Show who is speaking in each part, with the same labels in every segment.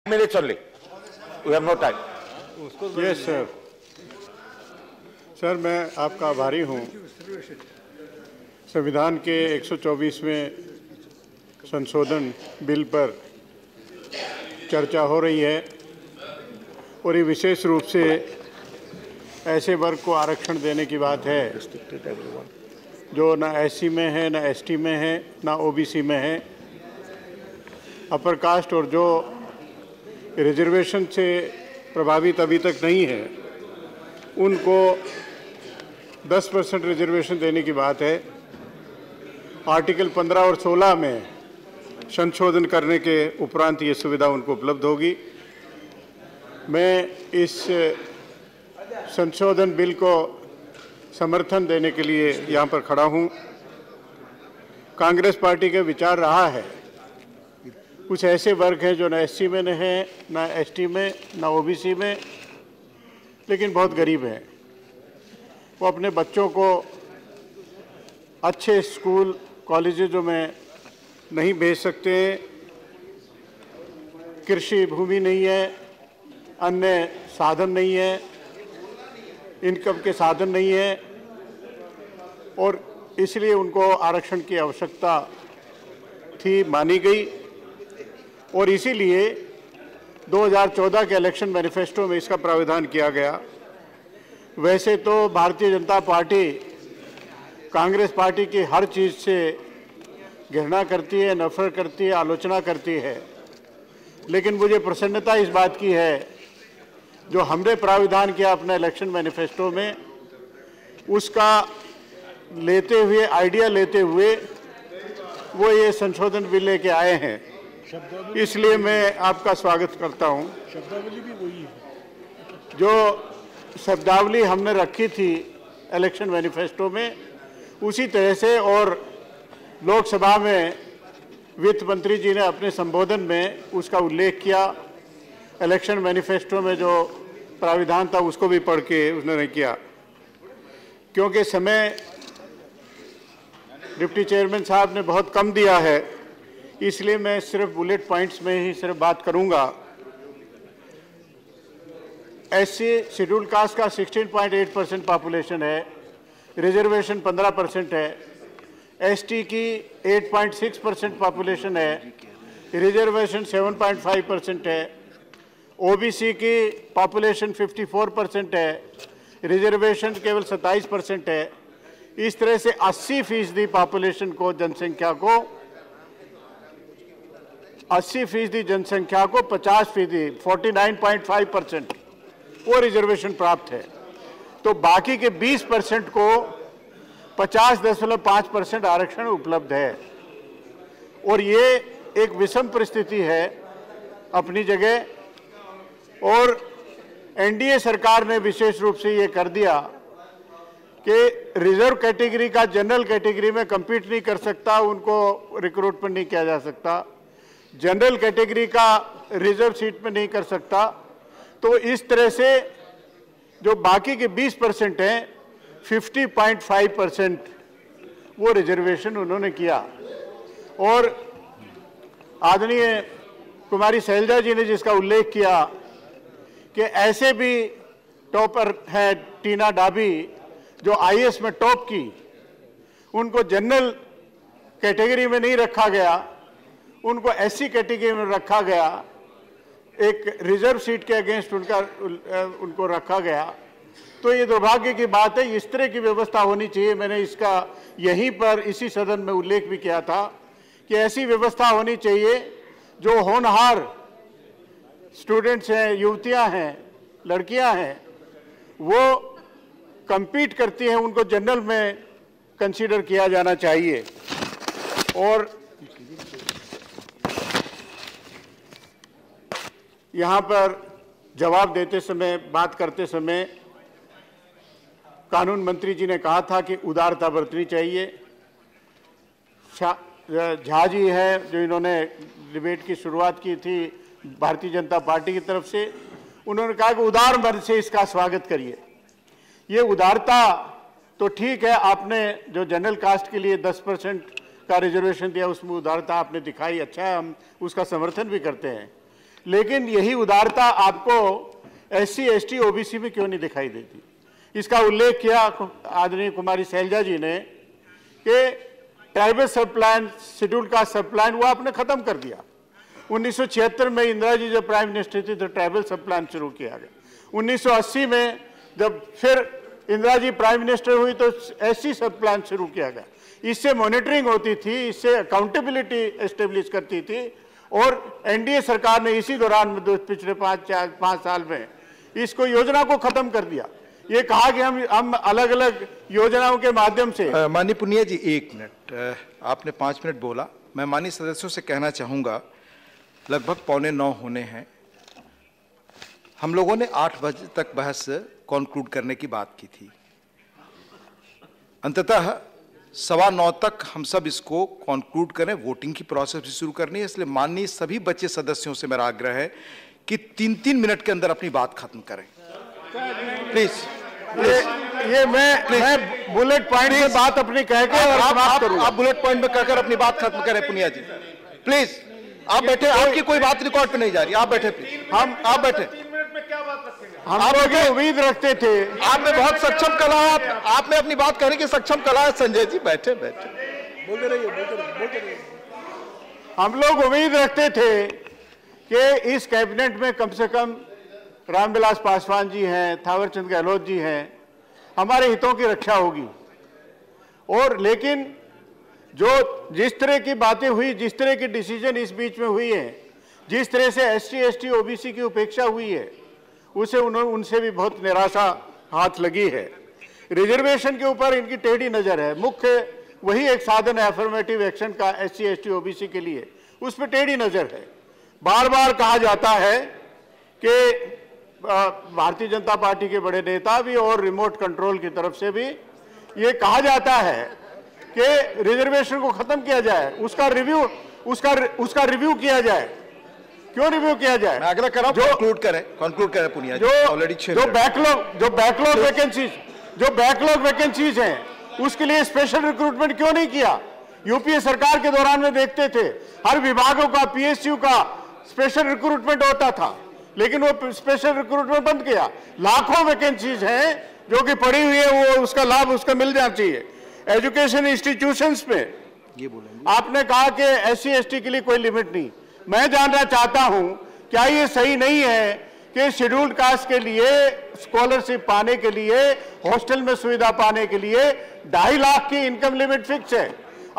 Speaker 1: Minutes only. We have no time.
Speaker 2: Yes sir. Sir मैं आपका आभारी हूँ। संविधान के 124वें संशोधन बिल पर चर्चा हो रही है और ये विशेष रूप से ऐसे वर्ग को आरक्षण देने की बात है जो ना एससी में है, ना एसटी में है, ना ओबीसी में है। अपर कास्ट और जो रिजर्वेशन से प्रभावित अभी तक नहीं है उनको 10% रिजर्वेशन देने की बात है। आर्टिकल 15 और 16 में संशोधन करने के उपरांत ये सुविधा उनको उपलब्ध होगी। मैं इस संशोधन बिल को समर्थन देने के लिए यहाँ पर खड़ा हूँ। कांग्रेस पार्टी का विचार रहा है कुछ ऐसे वर्ग हैं जो ना एससी में है, ना एसटी में, ना ओबीसी में, लेकिन बहुत गरीब हैं। वो अपने बच्चों को अच्छे स्कूल कॉलेजों में नहीं भेज सकते। कृषि भूमि नहीं है, अन्य साधन नहीं है, इनकम के साधन नहीं है और इसलिए उनको आरक्षण की आवश्यकता थी, मानी गई। और इसीलिए 2014 के इलेक्शन मैनिफेस्टो में इसका प्रावधान किया गया। वैसे तो भारतीय जनता पार्टी कांग्रेस पार्टी की हर चीज़ से घृणा करती है, नफरत करती है, आलोचना करती है, लेकिन मुझे प्रसन्नता इस बात की है जो हमने प्रावधान किया अपने इलेक्शन मैनिफेस्टो में, उसका लेते हुए, आइडिया लेते हुए वो ये संशोधन बिल लेके आए हैं। इसलिए मैं आपका स्वागत करता हूं। शब्दावली भी वही है जो शब्दावली हमने रखी थी इलेक्शन मैनिफेस्टो में, उसी तरह से। और लोकसभा में वित्त मंत्री जी ने अपने संबोधन में उसका उल्लेख किया। इलेक्शन मैनिफेस्टो में जो प्राविधान था उसको भी पढ़ के उन्होंने किया। क्योंकि समय डिप्टी चेयरमैन साहब ने बहुत कम दिया है, इसलिए मैं सिर्फ बुलेट पॉइंट्स में ही सिर्फ बात करूंगा। एससी शेड्यूल कास्ट का 16.8% पॉपुलेशन है, रिजर्वेशन 15% है। एसटी की 8.6% पॉपुलेशन है, रिजर्वेशन 7.5% है। ओबीसी की पॉपुलेशन 54% है, रिजर्वेशन केवल 27% है। इस तरह से 80% पॉपुलेशन को, जनसंख्या को 80% जनसंख्या को 50% 49.5% वो रिजर्वेशन प्राप्त है। तो बाकी के 20% को 50.5% आरक्षण उपलब्ध है। और ये एक विषम परिस्थिति है अपनी जगह। और एनडीए सरकार ने विशेष रूप से ये कर दिया कि रिजर्व कैटेगरी का जनरल कैटेगरी में compete नहीं कर सकता, उनको रिक्रूटमेंट नहीं किया जा सकता, जनरल कैटेगरी का रिजर्व सीट में नहीं कर सकता। तो इस तरह से जो बाकी के 20% हैं, 50.5% वो रिजर्वेशन उन्होंने किया। और आदरणीय कुमारी शैलजा जी ने जिसका उल्लेख किया कि ऐसे भी टॉपर है, टीना डाबी जो आईएएस में टॉप की, उनको जनरल कैटेगरी में नहीं रखा गया, उनको एससी कैटेगरी में रखा गया, एक रिजर्व सीट के अगेंस्ट उनको रखा गया। तो ये दुर्भाग्य की बात है। इस तरह की व्यवस्था होनी चाहिए। मैंने इसका यहीं पर इसी सदन में उल्लेख भी किया था कि ऐसी व्यवस्था होनी चाहिए जो होनहार स्टूडेंट्स हैं, युवतियां हैं, लड़कियां हैं, वो compete करती हैं, उनको जनरल में कंसीडर किया जाना चाहिए। और यहाँ पर जवाब देते समय, बात करते समय कानून मंत्री जी ने कहा था कि उदारता बरतनी चाहिए। झा जी है जो इन्होंने डिबेट की शुरुआत की थी भारतीय जनता पार्टी की तरफ से, उन्होंने कहा कि उदार मन से इसका स्वागत करिए। ये उदारता तो ठीक है, आपने जो जनरल कास्ट के लिए 10% का रिजर्वेशन दिया उसमें उदारता आपने दिखाई, अच्छा है, हम उसका समर्थन भी करते हैं। लेकिन यही उदारता आपको SC, ST, OBC में क्यों नहीं दिखाई देती? इसका उल्लेख किया आदरणीय कुमारी शैलजा जी ने कि ट्राइबल सब प्लान, शेड्यूल कास्ट सब प्लान, वो आपने खत्म कर दिया। 1976 में इंदिरा जी जब प्राइम मिनिस्टर थी तो ट्राइबल सब प्लान शुरू किया गया। 1980 में जब फिर इंदिरा जी प्राइम मिनिस्टर हुई तो SC सब प्लान शुरू किया गया। इससे मॉनिटरिंग होती थी, इससे अकाउंटेबिलिटी एस्टेब्लिश करती थी, और NDA सरकार ने इसी दौरान में पिछले 5 साल में इसको योजना को खत्म कर दिया। ये कहा कि हम अलग अलग योजनाओं के माध्यम से।
Speaker 3: माननीय पुनिया जी, 1 मिनट, आपने 5 मिनट बोला। मैं माननीय सदस्यों से कहना चाहूंगा, लगभग 8:45 होने हैं। हम लोगों ने 8 बजे तक बहस कॉन्क्लूड करने की बात की थी। अंततः 9:15 तक हम सब इसको कॉन्क्लूड करें, वोटिंग की प्रोसेस भी शुरू करनी है। इसलिए माननीय सभी बच्चे सदस्यों से मेरा आग्रह है कि 3-3 मिनट के अंदर अपनी बात खत्म करें, प्लीज।
Speaker 2: ये मैं बुलेट पॉइंट में बात अपनी कह के
Speaker 3: आप बुलेट पॉइंट में कहकर अपनी बात खत्म करें। पुनिया जी प्लीज, आप बैठे, आपकी कोई बात रिकॉर्ड पे नहीं जा रही, आप बैठे प्लीज। आप बैठे।
Speaker 2: हम लोग ये उम्मीद रखते थे,
Speaker 3: आप में बहुत सक्षम कला है, आप में अपनी बात कहने की सक्षम कला है। संजय जी बैठे, बोलते रहिए।
Speaker 2: हम लोग उम्मीद रखते थे कि इस कैबिनेट में कम से कम रामविलास पासवान जी हैं, थावरचंद गहलोत जी हैं, हमारे हितों की रक्षा होगी। और लेकिन जिस तरह की बातें हुई, जिस तरह की डिसीजन इस बीच में हुई है, जिस तरह से SC, ST, OBC की उपेक्षा हुई है, उनसे भी बहुत निराशा हाथ लगी है। रिजर्वेशन के ऊपर इनकी टेढ़ी नजर है। मुख्य वही एक साधन है अफर्मेटिव एक्शन का SC, ST, OBC के लिए, उस पर टेढ़ी नजर है। बार बार कहा जाता है कि भारतीय जनता पार्टी के बड़े नेता भी और रिमोट कंट्रोल की तरफ से भी ये कहा जाता है कि रिजर्वेशन को खत्म किया जाए, उसका रिव्यू किया जाए। क्यों रिव्यू किया जाए?
Speaker 3: मैं आग्रह कर रहा हूं, कंक्लूड करें पुनिया जी। ऑलरेडी
Speaker 2: जो बैकलॉग वैकेंसीज हैं, उसके लिए स्पेशल रिक्रूटमेंट क्यों नहीं किया? यूपीए सरकार के दौरान में देखते थे हर विभागों का, PSU का स्पेशल रिक्रूटमेंट होता था, लेकिन वो स्पेशल रिक्रूटमेंट बंद किया। लाखों वैकेंसीज हैं जो कि पड़ी हुई है, वो उसका लाभ उसका मिल जाना चाहिए। एजुकेशन इंस्टीट्यूशंस में ये बोलेंगे, आपने कहा कि SC, ST के लिए कोई लिमिट नहीं। मैं जानना चाहता हूं, क्या ये सही नहीं है कि शेड्यूल्ड कास्ट के लिए स्कॉलरशिप पाने के लिए, हॉस्टल में सुविधा पाने के लिए 2.5 लाख की इनकम लिमिट फिक्स है।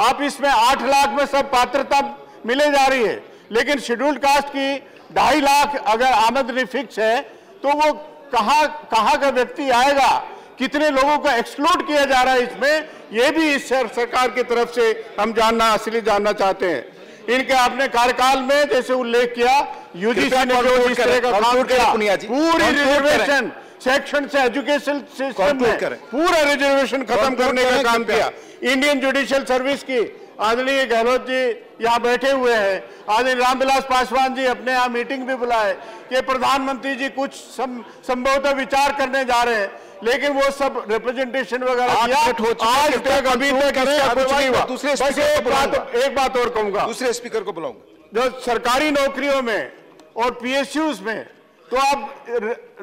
Speaker 2: आप इसमें 8 लाख में सब पात्रता मिले जा रही है, लेकिन शेड्यूल्ड कास्ट की 2.5 लाख अगर आमदनी फिक्स है तो वो कहाँ का व्यक्ति आएगा? कितने लोगों को एक्सक्लूड किया जा रहा है इसमें, ये भी इस सरकार की तरफ से हम जानना चाहते हैं। इनके आपने कार्यकाल में जैसे उल्लेख किया, UGC ने जो इस तरह का काम किया, पूरी रिजर्वेशन सेक्शन से एजुकेशन सिस्टम में पूरा रिजर्वेशन खत्म करने का काम किया। इंडियन जुडिशियल सर्विस की आदरणीय गहलोत जी यहाँ बैठे हुए हैं, आदरणीय रामविलास पासवान जी अपने यहाँ मीटिंग भी बुलाए कि प्रधानमंत्री जी कुछ संभवतः विचार करने जा रहे हैं, लेकिन वो सब रिप्रेजेंटेशन वगैरह किया, आज तक अभी तक कुछ नहीं हुआ।
Speaker 3: दूसरे
Speaker 2: एक बात और कहूंगा,
Speaker 3: दूसरे स्पीकर को बुलाऊंगा।
Speaker 2: जो सरकारी नौकरियों में और PSUs में तो अब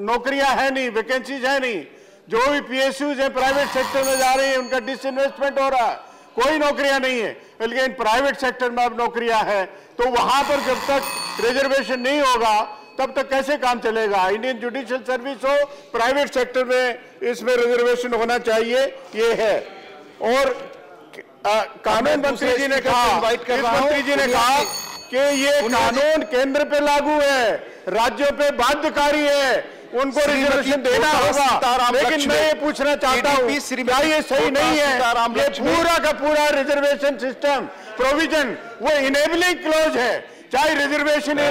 Speaker 2: नौकरियां है नहीं, वैकेंसीज है नहीं। जो भी PSUs है प्राइवेट सेक्टर में जा रही है, उनका डिसइन्वेस्टमेंट हो रहा है, कोई नौकरियां नहीं है। लेकिन प्राइवेट सेक्टर में अब नौकरियां हैं, तो वहां पर जब तक रिजर्वेशन नहीं होगा तब तक कैसे काम चलेगा? इंडियन जुडिशियल सर्विस हो, प्राइवेट सेक्टर में इसमें रिजर्वेशन होना चाहिए, ये है। और कानून मंत्री जी ने कहा कि ये कानून केंद्र पे लागू है, राज्यों पे बाध्यकारी है, उनको रिजर्वेशन देना होगा। लेकिन मैं ये पूछना चाहता हूँ, क्या ये सही नहीं है? ये पूरा का पूरा रिजर्वेशन सिस्टम प्रोविजन वो इनेबलिंग क्लॉज है, चाहे रिजर्वेशन इन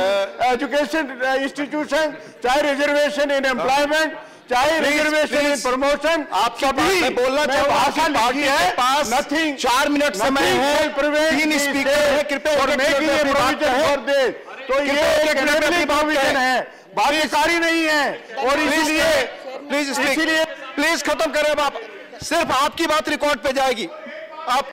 Speaker 2: एजुकेशन इंस्टीट्यूशन, चाहे रिजर्वेशन इन एम्प्लॉयमेंट, चाहे रिजर्वेशन इन प्रमोशन।
Speaker 3: आप सभी बोलना
Speaker 2: भाषा लिखी है,
Speaker 3: नथिंग 4 मिनट समय है, 3 स्पीकर है, कृपया
Speaker 2: तो ये एक प्रोविजन है, बाध्यकारी नहीं है। और
Speaker 3: इसलिए प्लीज खत्म करें। आप सिर्फ आपकी बात रिकॉर्ड पे जाएगी। आप